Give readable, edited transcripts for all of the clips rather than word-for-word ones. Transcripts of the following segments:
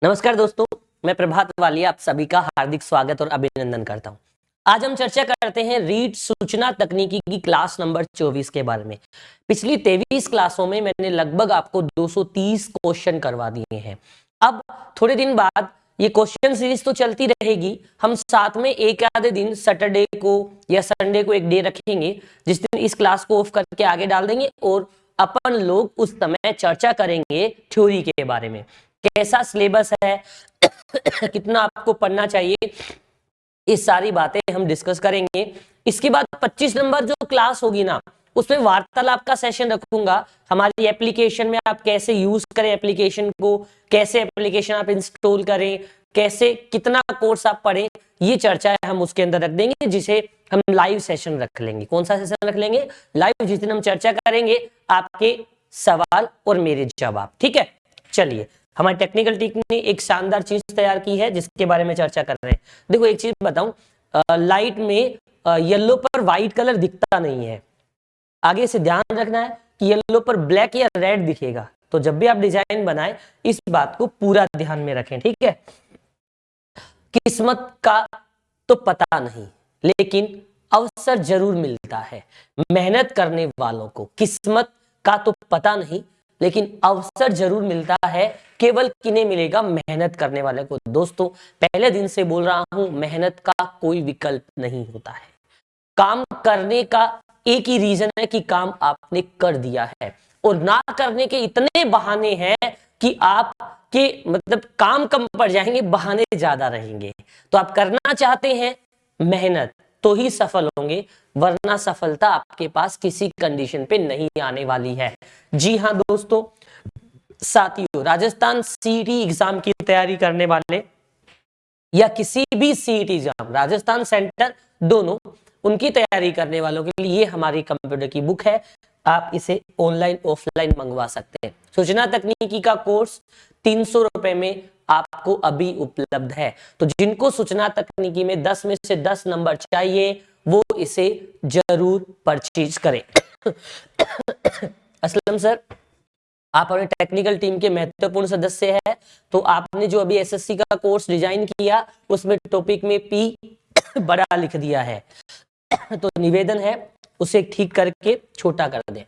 नमस्कार दोस्तों, मैं प्रभात वालिया आप सभी का हार्दिक स्वागत और अभिनंदन करता हूं। आज हम चर्चा करते हैं रीड सूचना तकनीकी की क्लास नंबर 24 के बारे में। पिछली 23 क्लासों में मैंने लगभग आपको 230 क्वेश्चन करवा दिए हैं। अब थोड़े दिन बाद ये क्वेश्चन सीरीज तो चलती रहेगी, हम साथ में एक आधे दिन सैटरडे को या संडे को एक डे रखेंगे जिस दिन इस क्लास को ऑफ करके आगे डाल देंगे और अपन लोग उस समय चर्चा करेंगे थ्योरी के बारे में, कैसा सिलेबस है कितना आपको पढ़ना चाहिए, ये सारी बातें हम डिस्कस करेंगे। इसके बाद 25 नंबर जो क्लास होगी ना, उसमें वार्तालाप का सेशन रखूंगा। हमारी एप्लीकेशन में आप कैसे यूज करें एप्लीकेशन को, कैसे एप्लीकेशन आप इंस्टॉल करें, कैसे कितना कोर्स आप पढ़ें, ये चर्चा है हम उसके अंदर रख देंगे, जिसे हम लाइव सेशन रख लेंगे। कौन सा सेशन रख लेंगे? लाइव, जिस दिन हम चर्चा करेंगे आपके सवाल और मेरे जवाब। ठीक है, चलिए। हमारी टेक्निकल टीम ने एक शानदार चीज तैयार की है जिसके बारे में चर्चा कर रहे हैं। देखो एक चीज बताऊं, लाइट में येलो पर व्हाइट कलर दिखता नहीं है। आगे से ध्यान रखना है कि येलो पर ब्लैक या रेड दिखेगा, तो जब भी आप डिजाइन बनाएं इस बात को पूरा ध्यान में रखें। ठीक है, किस्मत का तो पता नहीं, लेकिन अवसर जरूर मिलता है मेहनत करने वालों को। किस्मत का तो पता नहीं, लेकिन अवसर जरूर मिलता है, केवल किन्हें मिलेगा? मेहनत करने वाले को। दोस्तों पहले दिन से बोल रहा हूं, मेहनत का कोई विकल्प नहीं होता है। काम करने का एक ही रीजन है कि काम आपने कर दिया है, और ना करने के इतने बहाने हैं कि आपके मतलब काम कम पड़ जाएंगे, बहाने ज्यादा रहेंगे। तो आप करना चाहते हैं मेहनत तो ही सफल होंगे, वरना सफलता आपके पास किसी कंडीशन पे नहीं आने वाली है। जी हाँ दोस्तों, साथियों, राजस्थान सीईटी एग्जाम की तैयारी करने वाले या किसी भी सीईटी एग्जाम, राजस्थान सेंटर दोनों, उनकी तैयारी करने वालों के लिए ये हमारी कंप्यूटर की बुक है। आप इसे ऑनलाइन ऑफलाइन मंगवा सकते हैं। सूचना तकनीकी का कोर्स 300 रुपए में आपको अभी उपलब्ध है। तो जिनको सूचना तकनीकी में 10 में से 10 नंबर चाहिए वो इसे जरूर परचेज करें। असलम सर, आप हमारे टेक्निकल टीम के महत्वपूर्ण सदस्य हैं, तो आपने जो अभी एसएससी का कोर्स डिजाइन किया उसमें टॉपिक में पी बड़ा लिख दिया है, तो निवेदन है उसे ठीक करके छोटा कर दें।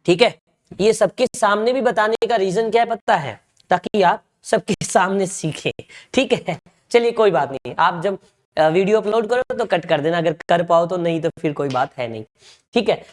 ठीक है, ये सबके सामने भी बताने का रीजन क्या है पता है? ताकि आप सबके सामने सीखें। ठीक है, चलिए कोई बात नहीं, आप जब वीडियो अपलोड करो तो कट कर देना, अगर कर पाओ तो, नहीं तो फिर कोई बात है नहीं। ठीक है,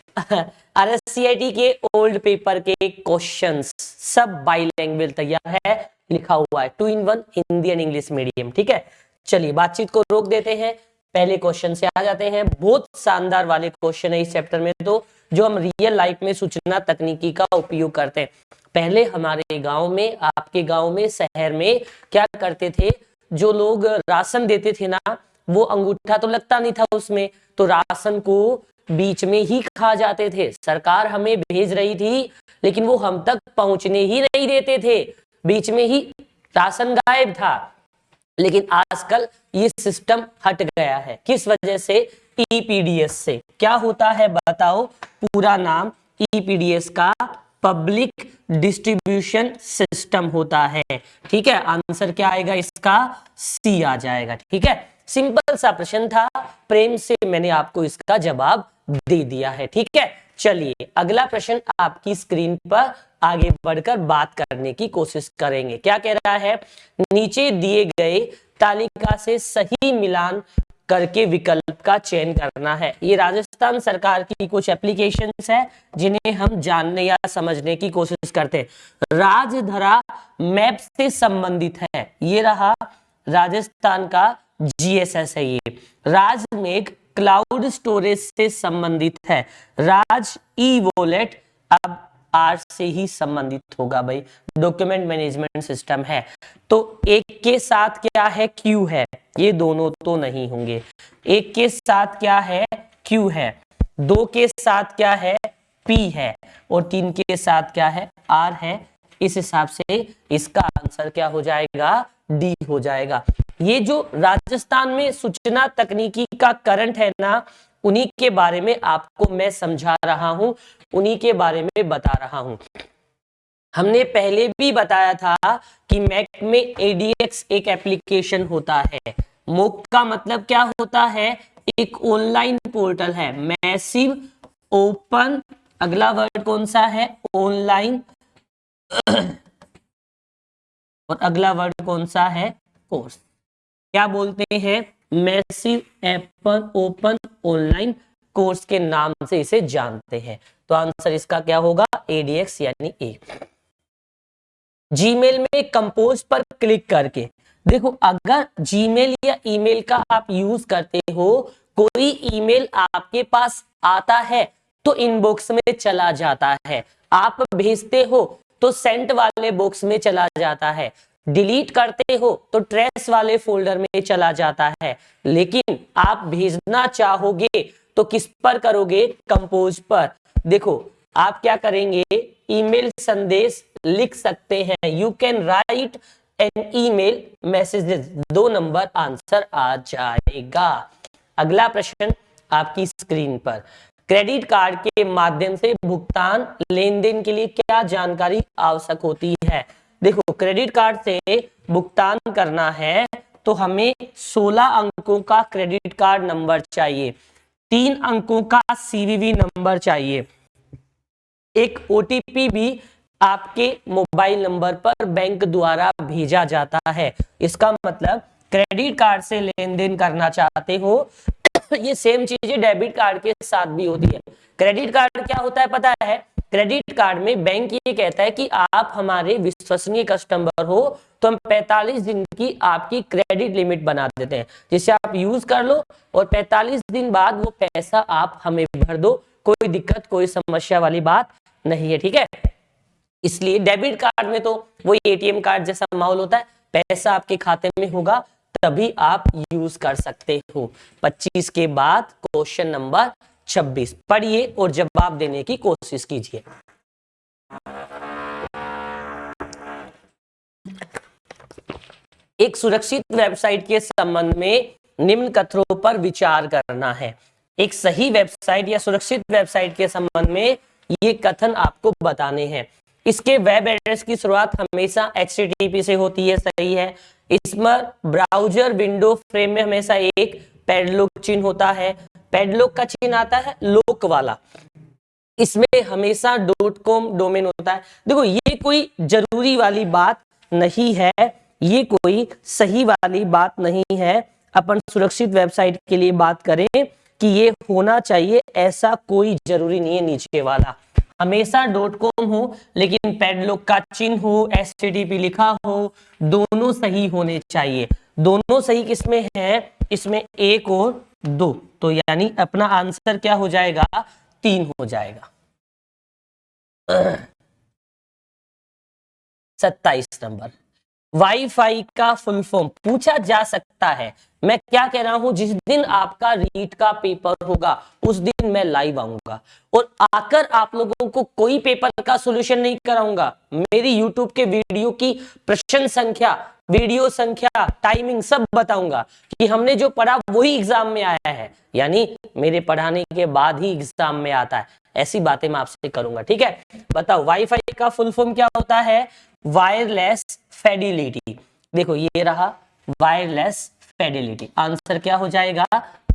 आरएससीआईटी के ओल्ड पेपर के क्वेश्चंस सब बाईलैंग्वेज तैयार है, लिखा हुआ है 2 in 1 Hindi and English medium. ठीक है, चलिए बातचीत को रोक देते हैं, पहले क्वेश्चन से आ जाते हैं। बहुत शानदार वाले क्वेश्चन है इस चैप्टर में, तो जो हम रियल लाइफ में सूचना तकनीकी का उपयोग करते हैं। पहले हमारे गांव में, आपके गांव में, शहर में क्या करते थे? जो लोग राशन देते थे ना, वो अंगूठा तो लगता नहीं था उसमें, तो राशन को बीच में ही खा जाते थे। सरकार हमें भेज रही थी लेकिन वो हम तक पहुंचने ही नहीं देते थे, बीच में ही राशन गायब था। लेकिन आजकल ये सिस्टम हट गया है। किस वजह से? ईपीडीएस से। क्या होता है बताओ पूरा नाम? ईपीडीएस का पब्लिक डिस्ट्रीब्यूशन सिस्टम होता है। ठीक है, आंसर क्या आएगा इसका? सी आ जाएगा। ठीक है, सिंपल सा प्रश्न था, प्रेम से मैंने आपको इसका जवाब दे दिया है। ठीक है, चलिए अगला प्रश्न आपकी स्क्रीन पर आगे बढ़कर बात करने की कोशिश करेंगे। क्या कह रहा है? नीचे दिए गए तालिका से सही मिलान करके विकल्प का चयन करना है। ये राजस्थान सरकार की कुछ एप्लीकेशंस है जिन्हें हम जानने या समझने की कोशिश करते हैं। राजधरा मैप से संबंधित है, ये रहा राजस्थान का जीएसएस है। ये राजमेघ क्लाउड स्टोरेज से संबंधित है। राज ई वॉलेट अब आर से ही संबंधित होगा भाई, डॉक्यूमेंट मैनेजमेंट सिस्टम है। तो एक के साथ क्या है? क्यू है, ये दोनों तो नहीं होंगे। एक के साथ क्या है? क्यू है। दो के साथ क्या है? पी है। और तीन के साथ क्या है? आर है। इस हिसाब से इसका आंसर क्या हो जाएगा? डी हो जाएगा। ये जो राजस्थान में सूचना तकनीकी का करंट है ना, उन्हीं के बारे में आपको मैं समझा रहा हूं, उन्हीं के बारे में बता रहा हूं। हमने पहले भी बताया था कि मैक में एडीएक्स एक एप्लीकेशन होता है। मोक का मतलब क्या होता है? एक ऑनलाइन पोर्टल है, मैसिव ओपन, अगला वर्ड कौन सा है? ऑनलाइन, और अगला वर्ड कौन सा है? कोर्स। क्या बोलते हैं? Massive Apple open online course के नाम से इसे जानते हैं। तो आंसर इसका क्या होगा? एडीएक्स यानी ए। जीमेल में कंपोज पर क्लिक करके, देखो अगर जीमेल या ईमेल का आप यूज करते हो, कोई ईमेल आपके पास आता है तो इनबॉक्स में चला जाता है, आप भेजते हो तो सेंट वाले बॉक्स में चला जाता है, डिलीट करते हो तो ट्रेस वाले फोल्डर में चला जाता है, लेकिन आप भेजना चाहोगे तो किस पर करोगे? कंपोज पर। देखो आप क्या करेंगे? ईमेल संदेश लिख सकते हैं, you can write an email messages, 2 number answer आ जाएगा। अगला प्रश्न आपकी स्क्रीन पर, क्रेडिट कार्ड के माध्यम से भुगतान लेन देन के लिए क्या जानकारी आवश्यक होती है? देखो क्रेडिट कार्ड से भुगतान करना है तो हमें 16 अंकों का क्रेडिट कार्ड नंबर चाहिए, 3 अंकों का सीवीवी नंबर चाहिए, एक ओटीपी भी आपके मोबाइल नंबर पर बैंक द्वारा भेजा जाता है। इसका मतलब क्रेडिट कार्ड से लेन देन करना चाहते हो ये सेम चीजें डेबिट कार्ड के साथ भी होती है। क्रेडिट कार्ड क्या होता है पता है? क्रेडिट कार्ड में बैंक ये कहता है कि आप हमारे विश्वसनीय कस्टमर हो तो हम 45 दिन की आपकी क्रेडिट लिमिट बना देते हैं, जिसे आप यूज कर लो और 45 दिन बाद वो पैसा आप हमें भर दो, कोई दिक्कत कोई समस्या वाली बात नहीं है, ठीक है। इसलिए डेबिट कार्ड में तो वही एटीएम कार्ड जैसा माहौल होता है, पैसा आपके खाते में होगा तभी आप यूज कर सकते हो। 25 के बाद क्वेश्चन नंबर 26 पढ़िए और जवाब देने की कोशिश कीजिए। एक सुरक्षित वेबसाइट के संबंध में निम्न कथनों पर विचार करना है। एक सही वेबसाइट या सुरक्षित वेबसाइट के संबंध में ये कथन आपको बताने हैं। इसके वेब एड्रेस की शुरुआत हमेशा HTTP से होती है, सही है। इसमें ब्राउजर विंडो फ्रेम में हमेशा एक पैडलॉक चिन्ह होता है, पैडलॉक का चिन्ह आता है लॉक वाला, इसमें हमेशा .com डोमेन होता है। देखो ये कोई जरूरी वाली बात नहीं है, ये कोई सही वाली बात नहीं है। अपन सुरक्षित वेबसाइट के लिए बात करें कि ये होना चाहिए, ऐसा कोई जरूरी नहीं है नीचे वाला, हमेशा .com हो लेकिन पैडलॉक का चिन्ह हो, HTTP लिखा हो, दोनों सही होने चाहिए। दोनों सही किसमें है? इसमें 1 और 2, तो यानी अपना आंसर क्या हो जाएगा? 3 हो जाएगा। 27 नंबर, वाईफाई का फुल फॉर्म पूछा जा सकता है। मैं क्या कह रहा हूं, जिस दिन आपका रीट का पेपर होगा उस दिन मैं लाइव आऊंगा और आकर आप लोगों को कोई पेपर का सॉल्यूशन नहीं कराऊंगा, मेरी यूट्यूब के वीडियो की प्रश्न संख्या, वीडियो संख्या, टाइमिंग सब बताऊंगा कि हमने जो पढ़ा वही एग्जाम में आया है, यानी मेरे पढ़ाने के बाद ही एग्जाम में आता है, ऐसी बातें मैं आपसे करूंगा, ठीक है। बताओ वाईफाई का फुल फॉर्म क्या होता है? Wireless Fidelity. देखो ये रहा वायरलेस फिडेलिटी, आंसर क्या हो जाएगा?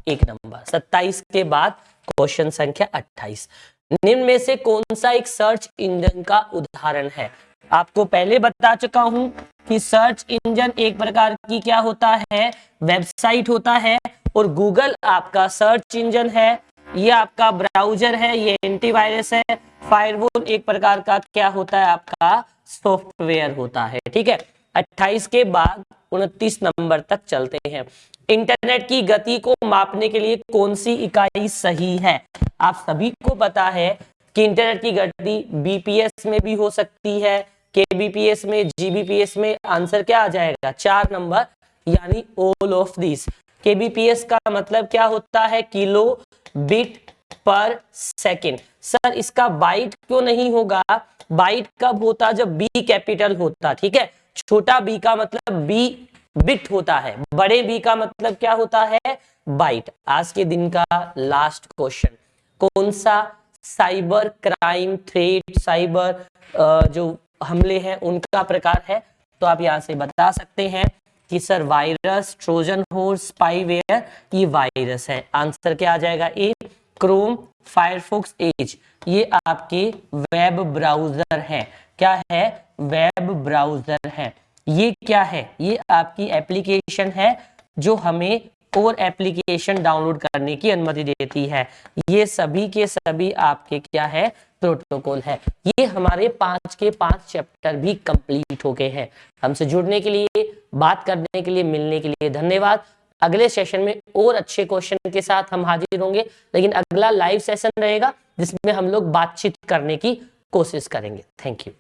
1 नंबर। 27 के बाद क्वेश्चन संख्या 28, निम्न में से कौन सा एक सर्च इंजन का उदाहरण है? आपको पहले बता चुका हूं कि सर्च इंजन एक प्रकार की क्या होता है? वेबसाइट होता है, और गूगल आपका सर्च इंजन है, ये आपका ब्राउजर है, ये एंटीवायरस है, फायरवॉल एक प्रकार का क्या होता है? आपका सॉफ्टवेयर होता है, ठीक है। 28 के बाद 29 नंबर तक चलते हैं। इंटरनेट की गति को मापने के लिए कौन सी इकाई सही है? आप सभी को पता है कि इंटरनेट की गति बीपीएस में भी हो सकती है, केबीपीएस में, जीबीपीएस में। आंसर क्या आ जाएगा? 4 नंबर, यानी ऑल ऑफ दिस। केबीपीएस का मतलब क्या होता है? किलो बिट पर सेकेंड। सर इसका बाइट क्यों नहीं होगा? बाइट कब होता? जब बी कैपिटल होता, ठीक है। छोटा बी का मतलब बी बिट होता है, बड़े बी का मतलब क्या होता है? बाइट। आज के दिन का लास्ट क्वेश्चन, कौन सा साइबर क्राइम थ्रेट, साइबर जो हमले हैं उनका प्रकार है। तो आप यहाँ से बता सकते हैं कि sir virus, Trojan horse, spyware ये वायरस है। आंसर क्या आ जाएगा? ए। क्रोम, फायरफॉक्स, एज ये आपके वेब ब्राउजर है। क्या है? वेब ब्राउजर है। ये क्या है? ये आपकी एप्लीकेशन है जो हमें और एप्लीकेशन डाउनलोड करने की अनुमति देती है। ये सभी के सभी आपके क्या है? प्रोटोकॉल है। ये हमारे 5 के 5 चैप्टर भी कंप्लीट हो गए हैं। हमसे जुड़ने के लिए, बात करने के लिए, मिलने के लिए धन्यवाद। अगले सेशन में और अच्छे क्वेश्चन के साथ हम हाजिर होंगे, लेकिन अगला लाइव सेशन रहेगा जिसमें हम लोग बातचीत करने की कोशिश करेंगे। Thank you.